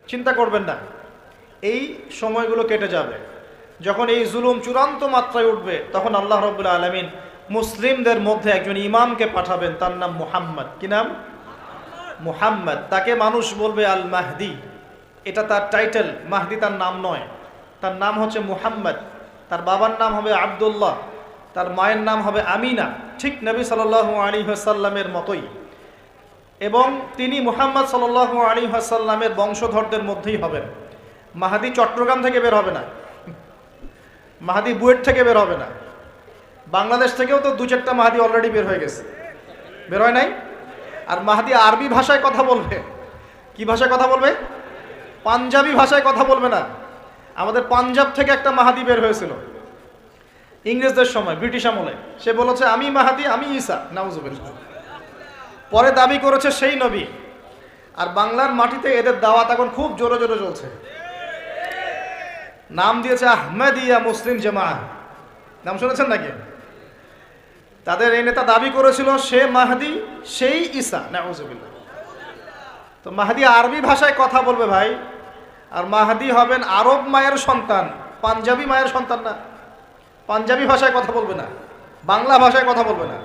চিন্তা করবেন না, এই সময়গুলো কেটে যাবে। যখন এই জুলুম চূড়ান্ত মাত্রায় উঠবে, তখন আল্লাহ রাব্বুল আলামিন মুসলিমদের মধ্যে একজন ইমামকে পাঠাবেন, তার নাম মুহাম্মদ। কি নাম? মুহাম্মদ। তাকে মানুষ বলবে আল মাহদি, এটা তার টাইটেল। মাহদি তার নাম নয়, তার নাম হচ্ছে মুহাম্মদ। তার বাবার নাম হবে আব্দুল্লাহ, তার মায়ের নাম হবে আমিনা, ঠিক নবী সাল্লাল্লাহু আলাইহি ওয়াসাল্লামের মতোই। এবং তিনি মুহাম্মদ সাল্লাল্লাহু আলাইহি ওয়াসাল্লামের বংশধরদের মধ্যেই হবেন। মাহাদি চট্টগ্রাম থেকে বের হবে না, মাহাদি বুয়েট থেকে বের হবে না। বাংলাদেশ থেকেও তো 2-4টা মাহাদি অলরেডি বের হয়ে গেছে, বের হয় নাই? আর মাহাদি আরবি ভাষায় কথা বলবে। কি ভাষায় কথা বলবে? পাঞ্জাবি ভাষায় কথা বলবে না। আমাদের পাঞ্জাব থেকে একটা মাহাদি বের হয়েছিল ইংরেজদের সময়, ব্রিটিশ আমলে। সে বলেছে আমি মাহাদি, আমি ঈসা, নাউজুবিল্লাহ। পরে দাবি করেছে সেই নবী। আর বাংলার মাটিতে এদের দাওয়াত এখন খুব জোরে জোরে চলছে। নাম দিয়েছে আহমেদিয়া মুসলিম জামাআহ, নাম শুনেছেন নাকি? তাদের এই নেতা দাবি করেছিল সে মাহদি, সেই ঈসা, নাউজুবিল্লাহ। তো মাহদি আরবি ভাষায় কথা বলবে ভাই, আর মাহদি হবেন আরব মায়ের সন্তান, পাঞ্জাবি মায়ের সন্তান না। পাঞ্জাবি ভাষায় কথা বলবে না, বাংলা ভাষায় কথা বলবে না।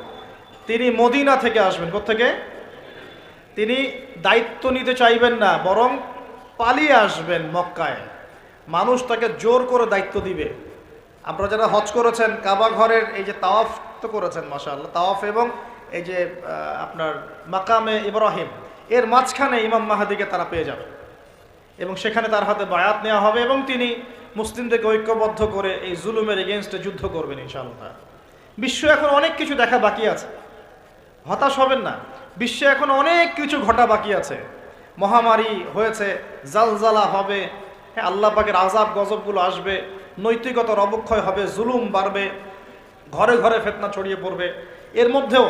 তিনি মদিনা থেকে আসবেন। কোত্থেকে? তিনি দায়িত্ব নিতে চাইবেন না, বরং পালিয়ে আসবেন মক্কায়। মানুষ তাকে জোর করে দায়িত্ব দিবে। আপনারা যারা হজ করেছেন, কাবা ঘরের এই যে তাওয়াফ তো করেছেন মাশাআল্লাহ, তাওয়াফ এবং এই যে আপনার মাকামে ইব্রাহিম, এর মাঝখানে ইমাম মাহাদিকে তারা পেয়ে যাবে এবং সেখানে তার হাতে বায়াত নেওয়া হবে এবং তিনি মুসলিমদেরকে ঐক্যবদ্ধ করে এই জুলুমের এগেনস্টে যুদ্ধ করবেন ইনশাআল্লাহ। বিশ্ব এখন অনেক কিছু দেখা বাকি আছে, হতাশ হবেন না। বিশ্বে এখন অনেক কিছু ঘটা বাকি আছে। মহামারী হয়েছে, জালজালা হবে, হ্যাঁ, আল্লাহ পাকের আযাব গজবগুলো আসবে, নৈতিকতার অবক্ষয় হবে, জুলুম বাড়বে, ঘরে ঘরে ফিতনা ছড়িয়ে পড়বে। এর মধ্যেও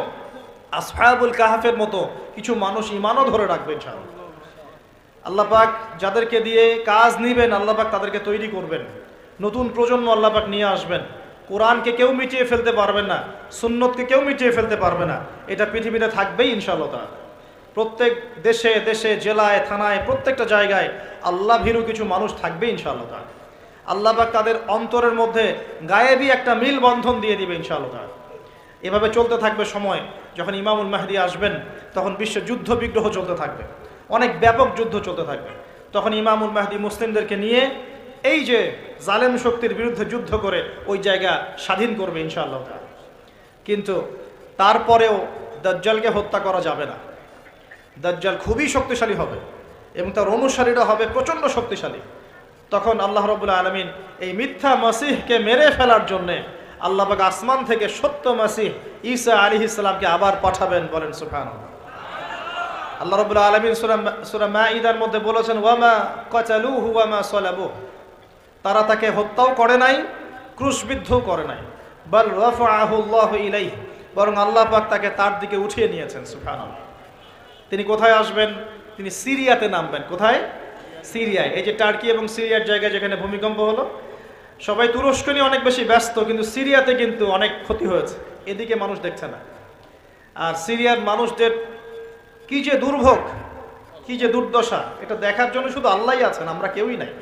আসহাবুল কাহাফের মতো কিছু মানুষ ঈমানও ধরে রাখবে ইনশাআল্লাহ। আল্লাহ পাক যাদেরকে দিয়ে কাজ নিবেন, আল্লাহ পাক তাদেরকে তৈরি করবেন। নতুন প্রজন্ম আল্লাহ পাক নিয়ে আসবেন। কোরআনকে কেউ মিটিয়ে ফেলতে পারবে না, সুন্নতকে কেউ মিটিয়ে ফেলতে পারবে না। এটা পৃথিবীতে থাকবেই ইনশাআল্লাহ। প্রত্যেক দেশে দেশে, জেলায়, থানায়, প্রত্যেকটা জায়গায় আল্লাহ ভীরু কিছু মানুষ থাকবে ইনশাআল্লাহ। আল্লাহ পাক তাদের অন্তরের মধ্যে গায়েবী একটা মিল বন্ধন দিয়ে দিবে ইনশাআল্লাহ। এভাবে চলতে থাকবে সময়। যখন ইমামুল মাহদি আসবেন, তখন বিশ্বে যুদ্ধ বিগ্রহ চলতে থাকবে, অনেক ব্যাপক যুদ্ধ চলতে থাকবে। তখন ইমামুল মাহদি মুসলিমদেরকে নিয়ে এই যে জালেম শক্তির বিরুদ্ধে যুদ্ধ করে ওই জায়গা স্বাধীন করবে ইনশাআল্লাহ। কিন্তু তারপরেও দাজ্জালকে হত্যা করা যাবে না। দাজ্জাল খুবই শক্তিশালী হবে এবং তার অনুসারীরা হবে প্রচণ্ড শক্তিশালী। তখন আল্লাহ রাব্বুল আলামিন এই মিথ্যা মাসিহকে মেরে ফেলার জন্যে আল্লাহ পাক আসমান থেকে সত্য মাসিহ ঈসা আলাইহিস সালামকে আবার পাঠাবেন। বলেন সুবহানাল্লাহ। আল্লাহ রাব্বুল আলামিন সূরা মাঈদার মধ্যে বলেছেন, ওয়ামা কাতালুহু ওয়ামা সালাবুহু, তারা তাকে হত্যাও করে নাই, ক্রুশবিদ্ধও করে নাই। বাল রাফাআহু আল্লাহু ইলাইহি, বরং আল্লাহ পাক তাকে তার দিকে উঠিয়ে নিয়েছেন। সুবহানাল্লাহ। তিনি কোথায় আসবেন? তিনি সিরিয়াতে নামবেন। কোথায়? সিরিয়ায়। এই যে টার্কি এবং সিরিয়ার জায়গায় যেখানে ভূমিকম্প হলো, সবাই তুরস্ক নিয়ে অনেক বেশি ব্যস্ত, কিন্তু সিরিয়াতে কিন্তু অনেক ক্ষতি হয়েছে, এদিকে মানুষ দেখছে না। আর সিরিয়ার মানুষদের কি যে দুর্ভোগ, কি যে দুর্দশা, এটা দেখার জন্য শুধু আল্লাহই আছেন, আমরা কেউই নাই।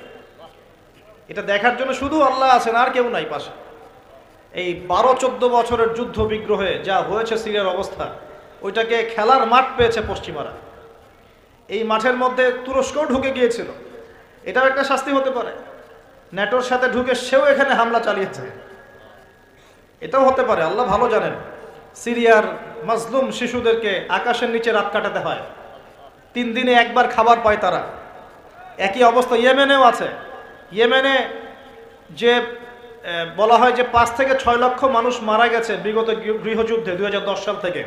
এটা দেখার জন্য শুধু আল্লাহ আছেন, আর কেউ নাই পাশে। এই 12-14 বছরের যুদ্ধ বিগ্রহে যা হয়েছে সিরিয়ার অবস্থা, ওইটাকে খেলার মাঠ পেয়েছে পশ্চিমারা। এই মাঠের মধ্যে তুরস্কও ঢুকে গিয়েছিল, এটাও একটা শাস্তি হতে পারে। ন্যাটোর সাথে ঢুকে সেও এখানে হামলা চালিয়েছে, এটাও হতে পারে, আল্লাহ ভালো জানেন। সিরিয়ার মাজলুম শিশুদেরকে আকাশের নিচে রাত কাটাতে হয়, 3 দিনে একবার খাবার পায় তারা। একই অবস্থা ইয়েমেনেও আছে। ইয়েমেনে যে বলা হয় যে 5 থেকে 6 লক্ষ মানুষ মারা গেছে বিগত গৃহযুদ্ধে 2010 সাল থেকে।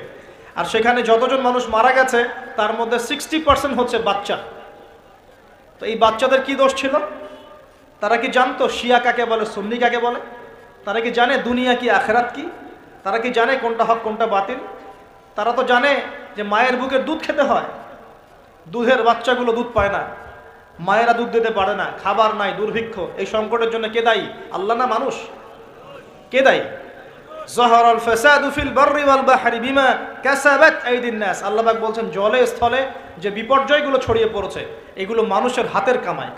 আর সেখানে যতজন মানুষ মারা গেছে তার মধ্যে 60% হচ্ছে বাচ্চা। তো এই বাচ্চাদের কি দোষ ছিল? তারা কি জানতো শিয়া কাকে বলে, সুন্নি কাকে বলে? তারা কি জানে দুনিয়া কি, আখেরাত কি? তারা কি জানে কোনটা হক কোনটা বাতিল? তারা তো জানে যে মায়ের বুকের দুধ খেতে হয়, দুধের বাচ্চাগুলো দুধ পায় না, মায়েরা দুধ দিতে পারে না, খাবার নাই, দুর্ভিক্ষ। এই সংকটের জন্য কে দায়ী? আল্লাহ না মানুষ? কে দায়ী? যাহারাল ফাসাদু ফিল বাররি ওয়াল বাহরি বিমা কাসাবাত আইদিন নাস। আল্লাহ পাক বলছেন জলে স্থলে যে বিপর্যয়গুলো ছড়িয়ে পড়েছে এগুলো মানুষের হাতের কামাই।